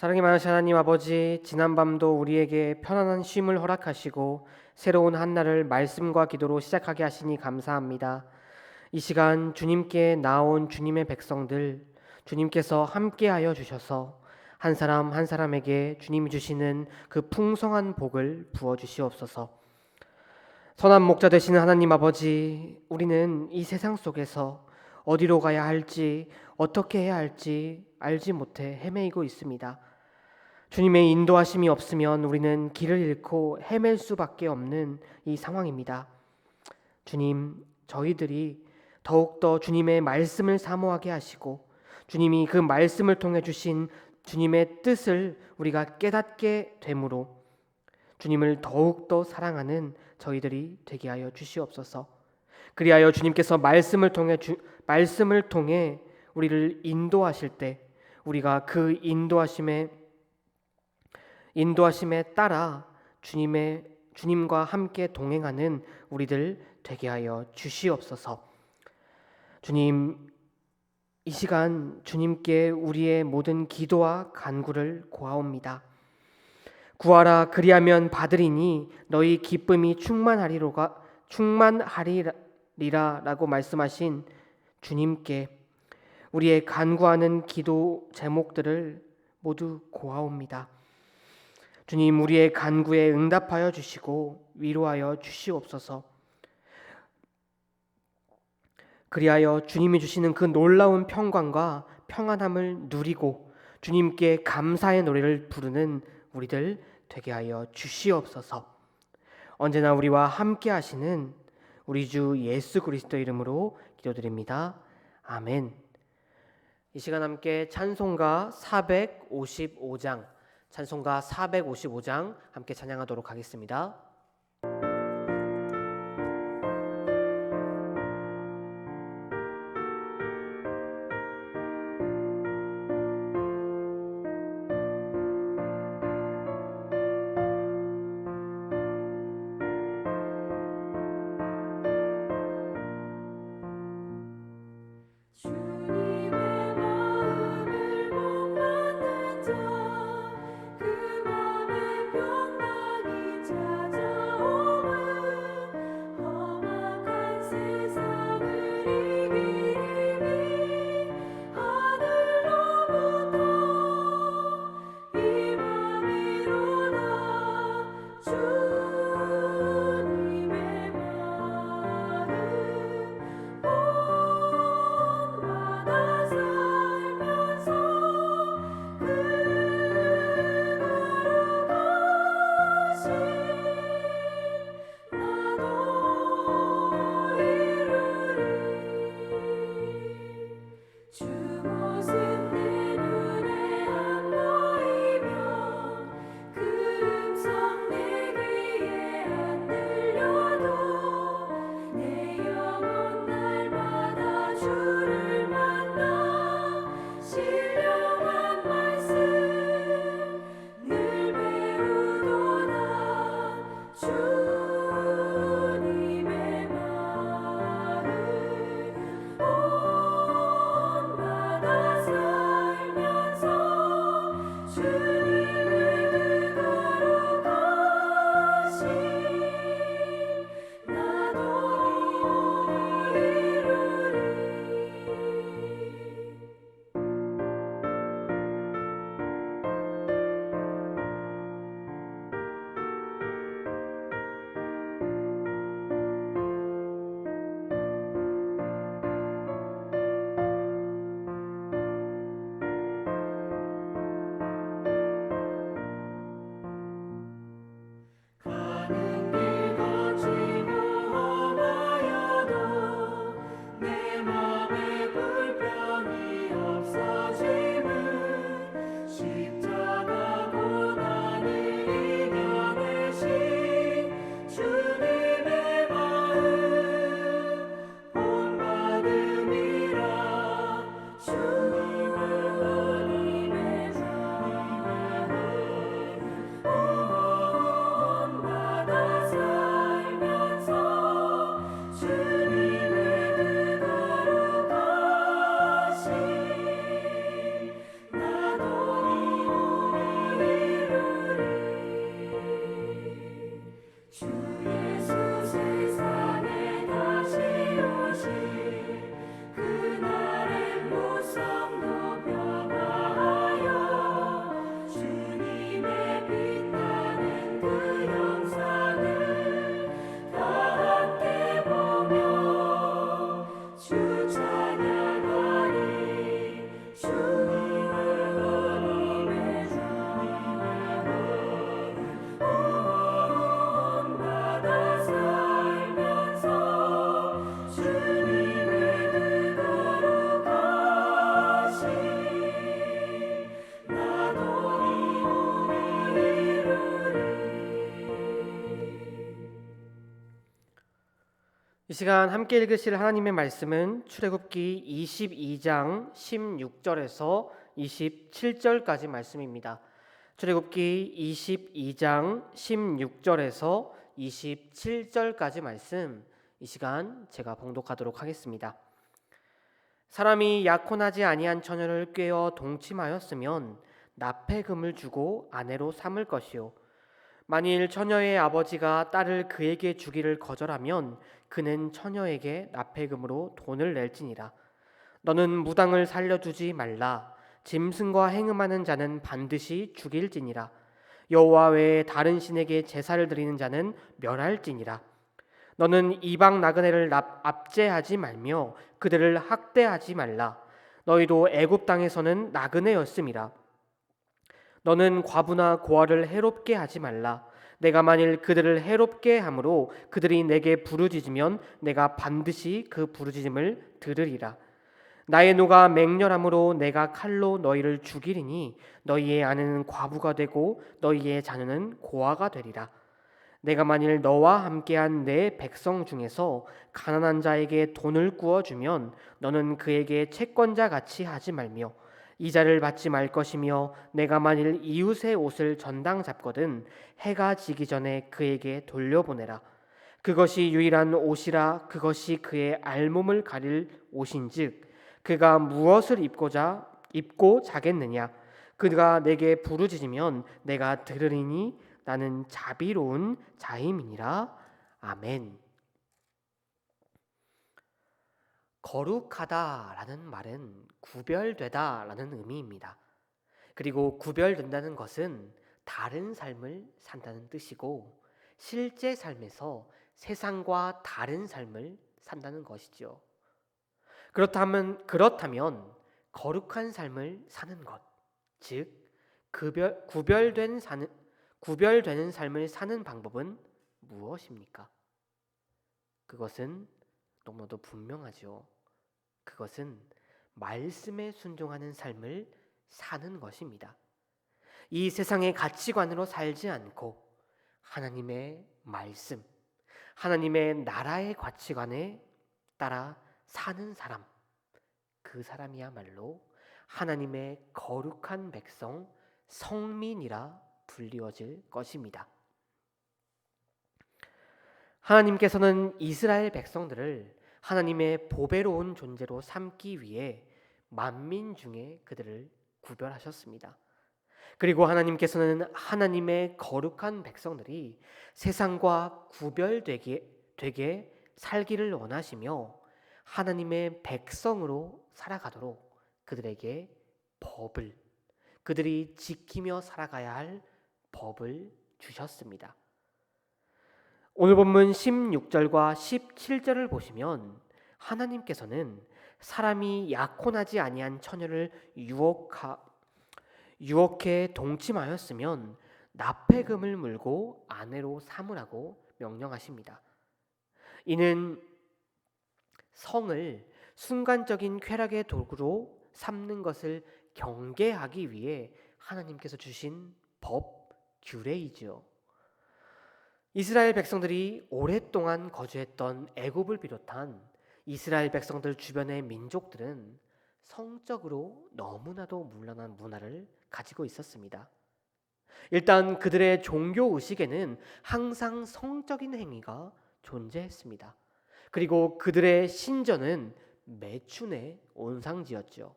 사랑이 많으신 하나님 아버지, 지난밤도 우리에게 편안한 쉼을 허락하시고 새로운 한 날을 말씀과 기도로 시작하게 하시니 감사합니다. 이 시간 주님께 나온 주님의 백성들, 주님께서 함께하여 주셔서 한 사람 한 사람에게 주님이 주시는 그 풍성한 복을 부어 주시옵소서. 선한 목자 되시는 하나님 아버지, 우리는 이 세상 속에서 어디로 가야 할지, 어떻게 해야 할지 알지 못해 헤매이고 있습니다. 주님의 인도하심이 없으면 우리는 길을 잃고 헤맬 수밖에 없는 이 상황입니다. 주님, 저희들이 더욱더 주님의 말씀을 사모하게 하시고 주님이 그 말씀을 통해 주신 주님의 뜻을 우리가 깨닫게 되므로 주님을 더욱더 사랑하는 저희들이 되게 하여 주시옵소서. 그리하여 주님께서 말씀을 통해 우리를 인도하실 때 우리가 그 인도하심에 따라 주님과 함께 동행하는 우리들 되게 하여 주시옵소서. 주님, 이 시간 주님께 우리의 모든 기도와 간구를 고하옵니다. 구하라, 그리하면 받으리니 너희 기쁨이 충만하리라라고 말씀하신 주님께 우리의 간구하는 기도 제목들을 모두 고하옵니다. 주님, 우리의 간구에 응답하여 주시고 위로하여 주시옵소서. 그리하여 주님이 주시는 그 놀라운 평강과 평안함을 누리고 주님께 감사의 노래를 부르는 우리들 되게 하여 주시옵소서. 언제나 우리와 함께 하시는 우리 주 예수 그리스도 이름으로 기도드립니다. 아멘. 이 시간 함께 찬송가 455장 함께 찬양하도록 하겠습니다. 주님의 마음을 못 받는 자, 그 맘에 평강이 찾아 시간 함께 읽으실 하나님의 말씀은 출애굽기 22장 16절에서 27절까지 말씀입니다. 출애굽기 22장 16절에서 27절까지 말씀, 이 시간 제가 봉독하도록 하겠습니다. 사람이 약혼하지 아니한 처녀를 꾀어 동침하였으면 납폐 금을 주고 아내로 삼을 것이요, 만일 처녀의 아버지가 딸을 그에게 주기를 거절하면 그는 처녀에게 납폐금으로 돈을 낼지니라. 너는 무당을 살려두지 말라. 짐승과 행음하는 자는 반드시 죽일지니라. 여호와 외에 다른 신에게 제사를 드리는 자는 멸할지니라. 너는 이방 나그네를 압제하지 말며 그들을 학대하지 말라. 너희도 애굽 땅에서는 나그네였음이라. 너는 과부나 고아를 해롭게 하지 말라. 내가 만일 그들을 해롭게 함으로 그들이 내게 부르짖으면 내가 반드시 그 부르짖음을 들으리라. 나의 노가 맹렬함으로 내가 칼로 너희를 죽이리니 너희의 아내는 과부가 되고 너희의 자녀는 고아가 되리라. 내가 만일 너와 함께한 내 백성 중에서 가난한 자에게 돈을 구워주면 너는 그에게 채권자 같이 하지 말며 이자를 받지 말 것이며, 내가 만일 이웃의 옷을 전당 잡거든 해가 지기 전에 그에게 돌려보내라. 그것이 유일한 옷이라. 그것이 그의 알몸을 가릴 옷인즉 그가 무엇을 입고 자겠느냐. 그가 내게 부르짖으면 내가 들으리니 나는 자비로운 자임이니라. 아멘. 거룩하다라는 말은 구별되다라는 의미입니다. 그리고 구별된다는 것은 다른 삶을 산다는 뜻이고, 실제 삶에서 세상과 다른 삶을 산다는 것이죠. 그렇다면 거룩한 삶을 사는 것, 즉 구별되는 삶을 사는 방법은 무엇입니까? 그것은 너무나도 분명하죠. 그것은 말씀에 순종하는 삶을 사는 것입니다. 이 세상의 가치관으로 살지 않고 하나님의 말씀, 하나님의 나라의 가치관에 따라 사는 사람, 그 사람이야말로 하나님의 거룩한 백성, 성민이라 불리워질 것입니다. 하나님께서는 이스라엘 백성들을 하나님의 보배로운 존재로 삼기 위해 만민 중에 그들을 구별하셨습니다. 그리고 하나님께서는 하나님의 거룩한 백성들이 세상과 구별되게 살기를 원하시며 하나님의 백성으로 살아가도록 그들에게 그들이 지키며 살아가야 할 법을 주셨습니다. 오늘 본문 16절과 17절을 보시면 하나님께서는 사람이 약혼하지 아니한 처녀를 유혹해 동침하였으면 납폐금을 물고 아내로 삼으라고 명령하십니다. 이는 성을 순간적인 쾌락의 도구로 삼는 것을 경계하기 위해 하나님께서 주신 규례이지요. 이스라엘 백성들이 오랫동안 거주했던 애굽을 비롯한 이스라엘 백성들 주변의 민족들은 성적으로 너무나도 문란한 문화를 가지고 있었습니다. 일단 그들의 종교 의식에는 항상 성적인 행위가 존재했습니다. 그리고 그들의 신전은 매춘의 온상지였죠.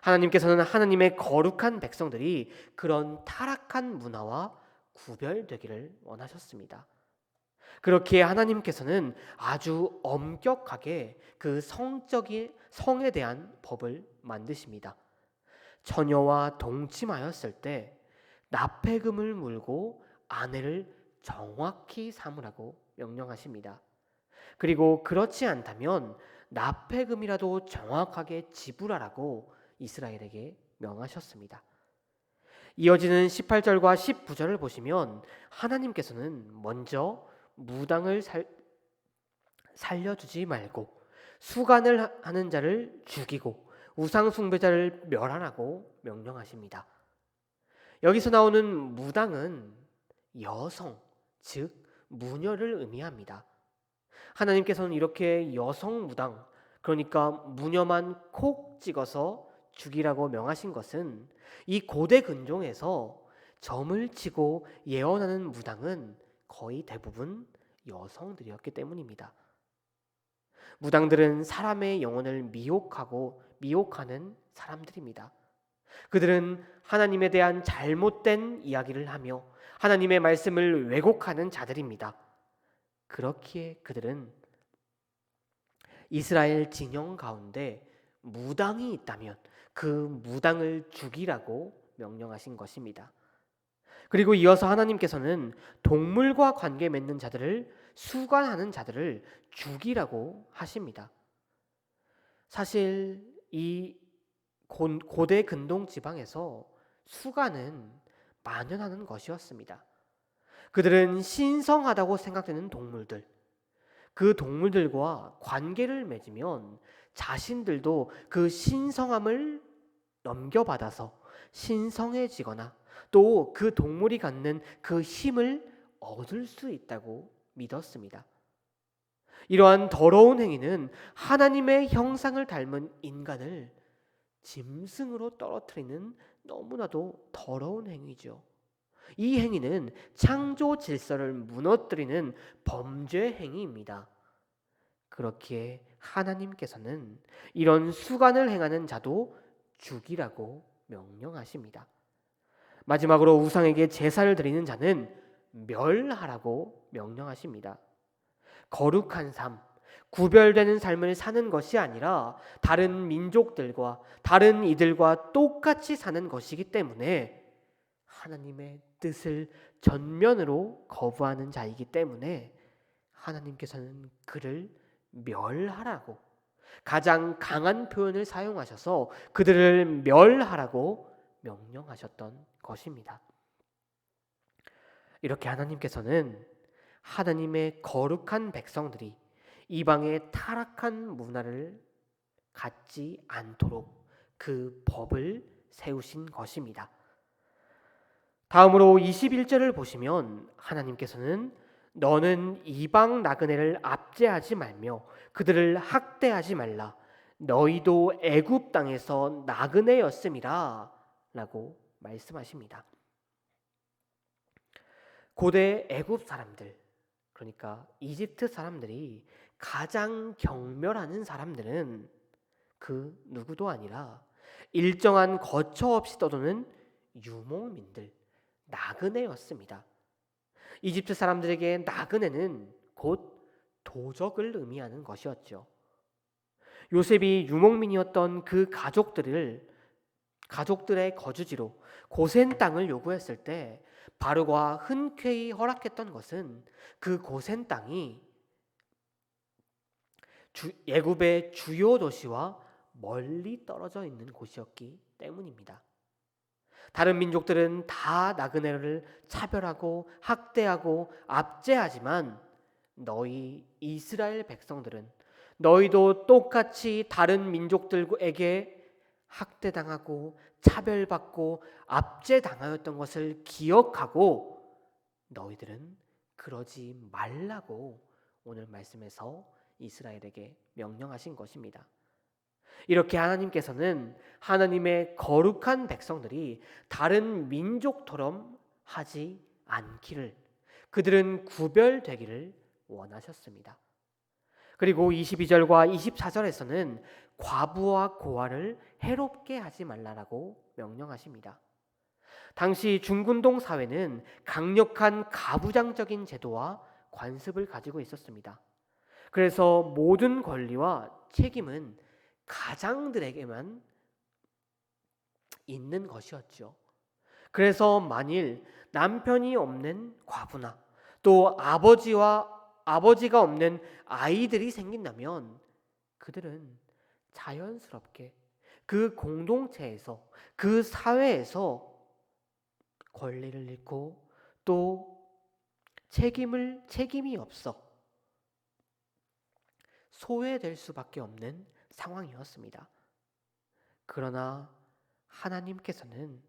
하나님께서는 하나님의 거룩한 백성들이 그런 타락한 문화와 구별되기를 원하셨습니다. 그렇기에 하나님께서는 아주 엄격하게 그 성에 대한 법을 만드십니다. 처녀와 동침하였을 때 납폐금을 물고 아내를 정확히 삼으라고 명령하십니다. 그리고 그렇지 않다면 납폐금이라도 정확하게 지불하라고 이스라엘에게 명하셨습니다. 이어지는 18절과 19절을 보시면 하나님께서는 먼저 무당을 살려주지 말고 수간을 하는 자를 죽이고 우상 숭배자를 멸하라고 명령하십니다. 여기서 나오는 무당은 여성, 즉 무녀를 의미합니다. 하나님께서는 이렇게 여성 무당, 그러니까 무녀만 콕 찍어서 죽이라고 명하신 것은 이 고대 근종에서 점을 치고 예언하는 무당은 거의 대부분 여성들이었기 때문입니다. 무당들은 사람의 영혼을 미혹하는 사람들입니다. 그들은 하나님에 대한 잘못된 이야기를 하며 하나님의 말씀을 왜곡하는 자들입니다. 그렇기에 그들은 이스라엘 진영 가운데 무당이 있다면 그 무당을 죽이라고 명령하신 것입니다. 그리고 이어서 하나님께서는 동물과 관계 맺는 자들을 수관하는 자들을 죽이라고 하십니다. 사실 이 고대 근동 지방에서 수관은 만연하는 것이었습니다. 그들은 신성하다고 생각되는 동물들, 그 동물들과 관계를 맺으면 자신들도 그 신성함을 넘겨받아서 신성해지거나 또 그 동물이 갖는 그 힘을 얻을 수 있다고 믿었습니다. 이러한 더러운 행위는 하나님의 형상을 닮은 인간을 짐승으로 떨어뜨리는 너무나도 더러운 행위죠. 이 행위는 창조 질서를 무너뜨리는 범죄 행위입니다. 그렇기에 하나님께서는 이런 수간을 행하는 자도 죽이라고 명령하십니다. 마지막으로 우상에게 제사를 드리는 자는 멸하라고 명령하십니다. 거룩한 삶, 구별되는 삶을 사는 것이 아니라 다른 민족들과 다른 이들과 똑같이 사는 것이기 때문에 하나님의 뜻을 전면으로 거부하는 자이기 때문에 하나님께서는 그를 멸하라고 가장 강한 표현을 사용하셔서 그들을 멸하라고 명령하셨던 것입니다. 이렇게 하나님께서는 하나님의 거룩한 백성들이 이방의 타락한 문화를 갖지 않도록 그 법을 세우신 것입니다. 다음으로 21절을 보시면 하나님께서는 너는 이방 나그네를 압제하지 말며 그들을 학대하지 말라. 너희도 애굽 땅에서 나그네였음이라 라고 말씀하십니다. 고대 애굽 사람들, 그러니까 이집트 사람들이 가장 경멸하는 사람들은 그 누구도 아니라 일정한 거처 없이 떠도는 유목민들, 나그네였습니다. 이집트 사람들에게 나그네는 곧 도적을 의미하는 것이었죠. 요셉이 유목민이었던 그 가족들의 거주지로 고센 땅을 요구했을 때 바로가 흔쾌히 허락했던 것은 그 고센 땅이 애굽의 주요 도시와 멀리 떨어져 있는 곳이었기 때문입니다. 다른 민족들은 다 나그네를 차별하고 학대하고 압제하지만 너희 이스라엘 백성들은 너희도 똑같이 다른 민족들에게 학대당하고 차별받고 압제당하였던 것을 기억하고 너희들은 그러지 말라고 오늘 말씀에서 이스라엘에게 명령하신 것입니다. 이렇게 하나님께서는 하나님의 거룩한 백성들이 다른 민족처럼 하지 않기를, 그들은 구별되기를 원하셨습니다. 그리고 22절과 24절에서는 과부와 고아를 해롭게 하지 말라라고 명령하십니다. 당시 중군동 사회는 강력한 가부장적인 제도와 관습을 가지고 있었습니다. 그래서 모든 권리와 책임은 가장들에게만 있는 것이었죠. 그래서 만일 남편이 없는 과부나 또 아버지가 없는 아이들이 생긴다면 그들은 자연스럽게 그 공동체에서 그 사회에서 권리를 잃고 또 책임이 없어 소외될 수밖에 없는 상황이었습니다. 그러나 하나님께서는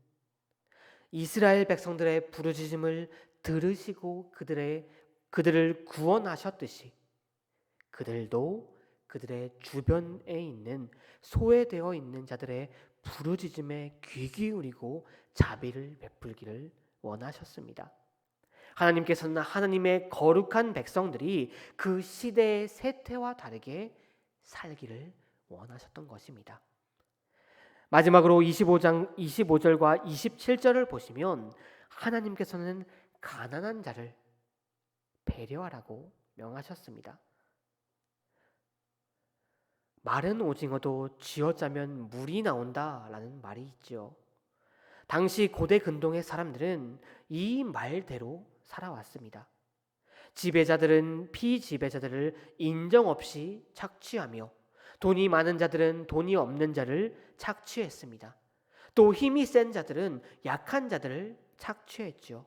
이스라엘 백성들의 부르짖음을 들으시고 그들을 구원하셨듯이 그들도 그들의 주변에 있는 소외되어 있는 자들의 부르짖음에 귀 기울이고 자비를 베풀기를 원하셨습니다. 하나님께서는 하나님의 거룩한 백성들이 그 시대의 세태와 다르게 살기를 원하셨던 것입니다. 마지막으로 25절과 27절을 보시면 하나님께서는 가난한 자를 배려하라고 명하셨습니다. 마른 오징어도 쥐어짜면 물이 나온다라는 말이 있죠. 당시 고대 근동의 사람들은 이 말대로 살아왔습니다. 지배자들은 피지배자들을 인정 없이 착취하며 돈이 많은 자들은 돈이 없는 자를 착취했습니다. 또 힘이 센 자들은 약한 자들을 착취했죠.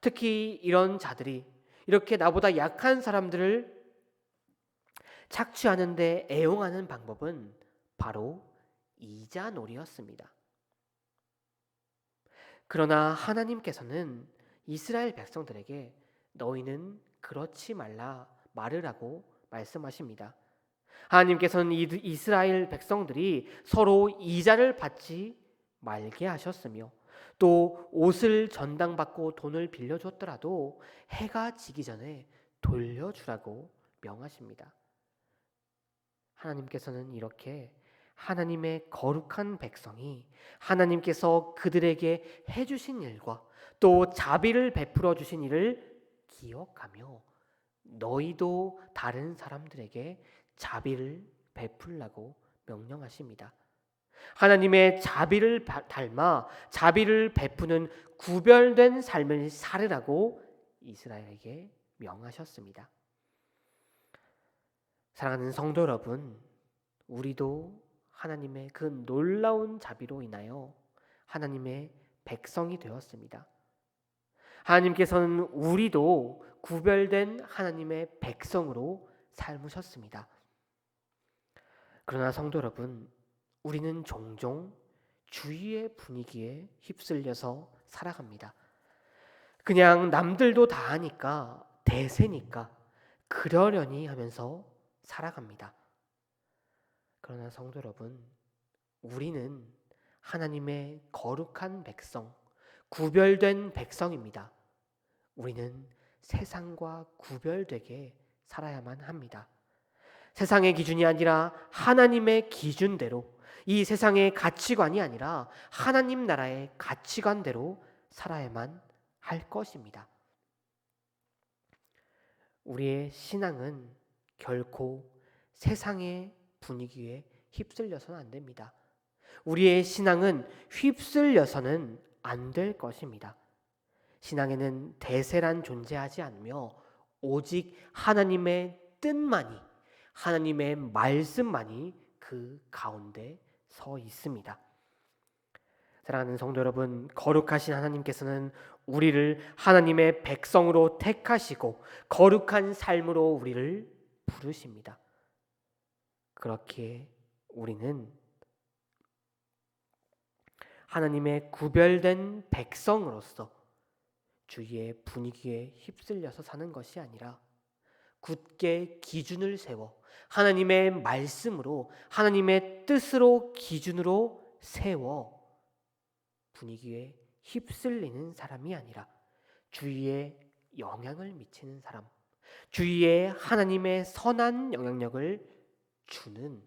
특히 이런 자들이 이렇게 나보다 약한 사람들을 착취하는데 애용하는 방법은 바로 이자놀이였습니다. 그러나 하나님께서는 이스라엘 백성들에게 너희는 그렇지 말으라고 말씀하십니다. 하나님께서는 이스라엘 백성들이 서로 이자를 받지 말게 하셨으며 또 옷을 전당받고 돈을 빌려줬더라도 해가 지기 전에 돌려주라고 명하십니다. 하나님께서는 이렇게 하나님의 거룩한 백성이 하나님께서 그들에게 해주신 일과 또 자비를 베풀어 주신 일을 기억하며 너희도 다른 사람들에게 자비를 베풀라고 명령하십니다. 하나님의 자비를 닮아 자비를 베푸는 구별된 삶을 살으라고 이스라엘에게 명하셨습니다. 사랑하는 성도 여러분, 우리도 하나님의 그 놀라운 자비로 인하여 하나님의 백성이 되었습니다. 하나님께서는 우리도 구별된 하나님의 백성으로 삶으셨습니다. 그러나 성도 여러분, 우리는 종종 주위의 분위기에 휩쓸려서 살아갑니다. 그냥 남들도 다 하니까, 대세니까 그러려니 하면서 살아갑니다. 그러나 성도 여러분, 우리는 하나님의 거룩한 백성, 구별된 백성입니다. 우리는 세상과 구별되게 살아야만 합니다. 세상의 기준이 아니라 하나님의 기준대로, 이 세상의 가치관이 아니라 하나님 나라의 가치관대로 살아야만 할 것입니다. 우리의 신앙은 결코 세상의 분위기에 휩쓸려서는 안 됩니다. 우리의 신앙은 휩쓸려서는 안 될 것입니다. 신앙에는 대세란 존재하지 않으며 오직 하나님의 뜻만이, 하나님의 말씀만이 그 가운데 서 있습니다. 사랑하는 성도 여러분, 거룩하신 하나님께서는 우리를 하나님의 백성으로 택하시고 거룩한 삶으로 우리를 부르십니다. 그렇기에 우리는 하나님의 구별된 백성으로서 주위의 분위기에 휩쓸려서 사는 것이 아니라 굳게 기준을 세워 하나님의 말씀으로, 하나님의 뜻으로 기준으로 세워 분위기에 휩쓸리는 사람이 아니라 주위에 영향을 미치는 사람, 주위에 하나님의 선한 영향력을 주는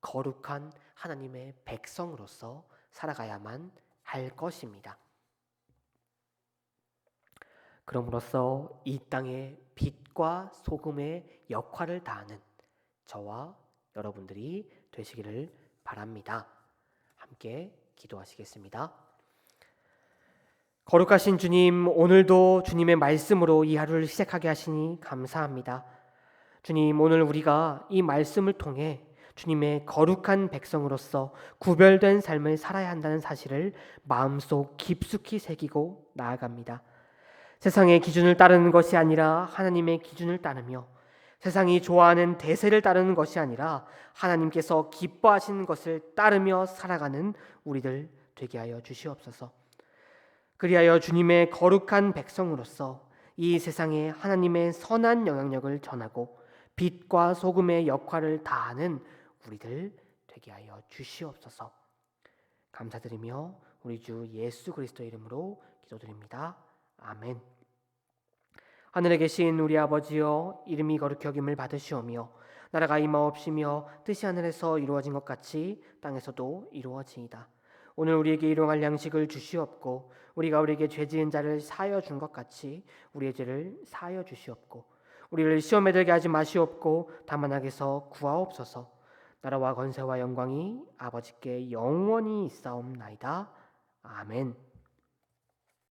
거룩한 하나님의 백성으로서 살아가야만 할 것입니다. 그럼으로써 이 땅의 빛과 소금의 역할을 다하는 저와 여러분들이 되시기를 바랍니다. 함께 기도하시겠습니다. 거룩하신 주님, 오늘도 주님의 말씀으로 이 하루를 시작하게 하시니 감사합니다. 주님, 오늘 우리가 이 말씀을 통해 주님의 거룩한 백성으로서 구별된 삶을 살아야 한다는 사실을 마음속 깊숙이 새기고 나아갑니다. 세상의 기준을 따르는 것이 아니라 하나님의 기준을 따르며 세상이 좋아하는 대세를 따르는 것이 아니라 하나님께서 기뻐하시는 것을 따르며 살아가는 우리들 되게 하여 주시옵소서. 그리하여 주님의 거룩한 백성으로서 이 세상에 하나님의 선한 영향력을 전하고 빛과 소금의 역할을 다하는 우리들 되게 하여 주시옵소서. 감사드리며 우리 주 예수 그리스도의 이름으로 기도드립니다. 아멘. 하늘에 계신 우리 아버지여, 이름이 거룩히 여김을 받으시오며 나라가 임하옵시며 뜻이 하늘에서 이루어진 것 같이 땅에서도 이루어지이다. 오늘 우리에게 일용할 양식을 주시옵고 우리가 우리에게 죄 지은 자를 사하여 준 것 같이 우리의 죄를 사하여 주시옵고 우리를 시험에 들게 하지 마시옵고 다만 악에서 구하옵소서. 나라와 권세와 영광이 아버지께 영원히 있사옵나이다. 아멘.